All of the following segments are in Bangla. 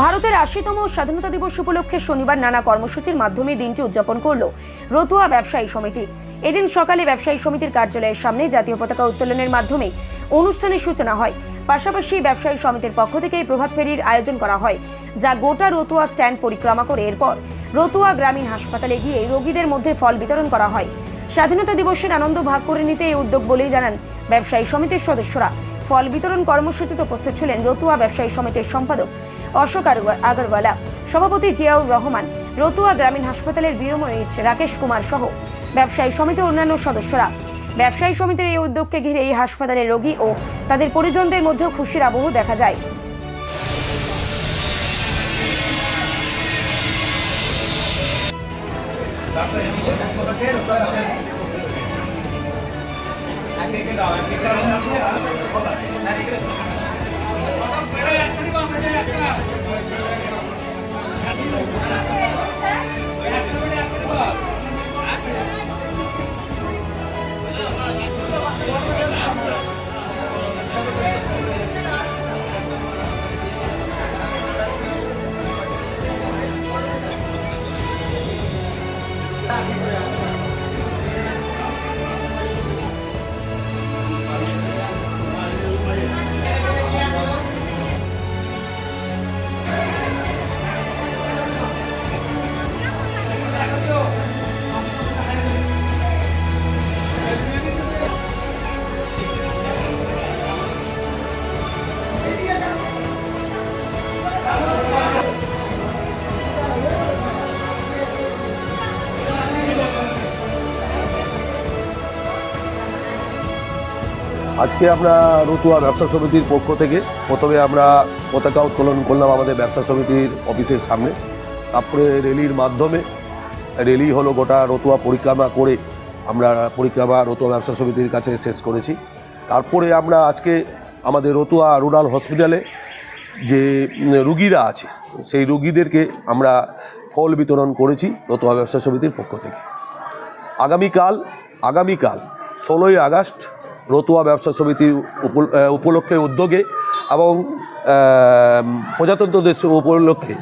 ভারতের ৮০তম স্বাধীনতা দিবস উপলক্ষে শনিবার নানা কর্মসূচির মাধ্যমে দিনটি উদযাপন করল রতুয়া ব্যবসায়ী সমিতি। এদিন সকালে ব্যবসায়ী সমিতির কার্যালয়ের সামনে জাতীয় পতাকা উত্তোলনের মাধ্যমে অনুষ্ঠানের সূচনা হয়। পাশাপাশি ব্যবসায়ী সমিতির পক্ষ থেকে প্রভাত ফেরির আয়োজন করা হয়, যা গোটা রতুয়া স্ট্যান্ড পরিক্রমা করে এরপর রতুয়া গ্রামীণ হাসপাতালে গিয়ে রোগীদের মধ্যে ফল বিতরণ করা হয়। স্বাধীনতা দিবসের আনন্দ ভাগ করে নিতে এই উদ্যোগ বলেই জানান ব্যবসায়ী সমিতির সদস্যরা। ফল বিতরণ কর্মসূচিতে উপস্থিত ছিলেন রতুয়া ব্যবসায়ী সমিতির সম্পাদক অশোক আগরওয়ালা, সভাপতি জিয়াউর রহমান, রতুয়া গ্রামীণ হাসপাতালের বিএমওএইচ রাকেশ কুমার সহ ব্যবসায়ী সমিতির অন্যান্য সদস্যরা। ব্যবসায়ী সমিতির এই উদ্যোগকে ঘিরে এই হাসপাতালের রোগী ও তাদের পরিজনদের মধ্যেও খুশির আবহ দেখা যায়। আজকে আমরা রতুয়া ব্যবসা সমিতির পক্ষ থেকে প্রথমে আমরা পতাকা উত্তোলন করলাম আমাদের ব্যবসা সমিতির অফিসের সামনে। তারপরে রেলির মাধ্যমে রেলি হলো গোটা রতুয়া পরিক্রমা করে আমরা পরিক্রমা রতুয়া ব্যবসা সমিতির কাছে শেষ করেছি। তারপরে আমরা আজকে আমাদের রতুয়া রুরাল হসপিটালে যে রুগীরা আছে সেই রুগীদেরকে আমরা ফল বিতরণ করেছি রতুয়া ব্যবসা সমিতির পক্ষ থেকে। আগামীকাল 16ই আগস্ট রতুয়া ব্যবসা সমিতির উপলক্ষে উদ্যোগে এবং প্রজাতন্ত্র দিবস উপলক্ষে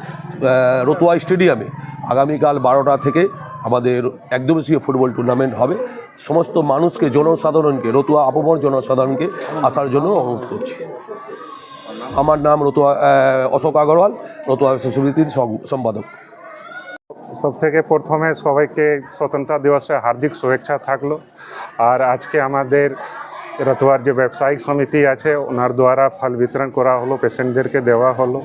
রতুয়া স্টেডিয়ামে আগামীকাল 12টা থেকে আমাদের একদিবসীয় ফুটবল টুর্নামেন্ট হবে। সমস্ত মানুষকে, জনসাধারণকে, রতুয়া আপামর জনসাধারণকে আসার জন্য অনুরোধ করছি। আমার নাম অশোক আগরওয়াল, রতুয়া ব্যবসা সমিতির সম্পাদক। সব থেকে প্রথমে সবাইকে স্বতন্ত্রতা দিবসে হার্দিক শুভেচ্ছা থাকলো। আর আজকে আমাদের রতুয়ার যে ব্যবসায়িক সমিতি আছে ওনার দ্বারা ফল বিতরণ করা হলো, পেশেন্টদেরকে দেওয়া হলো।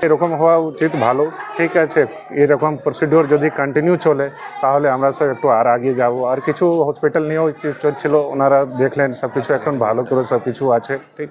এরকম হওয়া উচিত, ভালো, ঠিক আছে। এরকম প্রসিডিওর যদি কন্টিনিউ চলে তাহলে আমরা সব একটু আর আগে যাব। আর কিছু হসপিটাল নিয়েও চলছিল, ওনারা দেখলেন সব কিছু এখন ভালো করে সব কিছু আছে, ঠিক।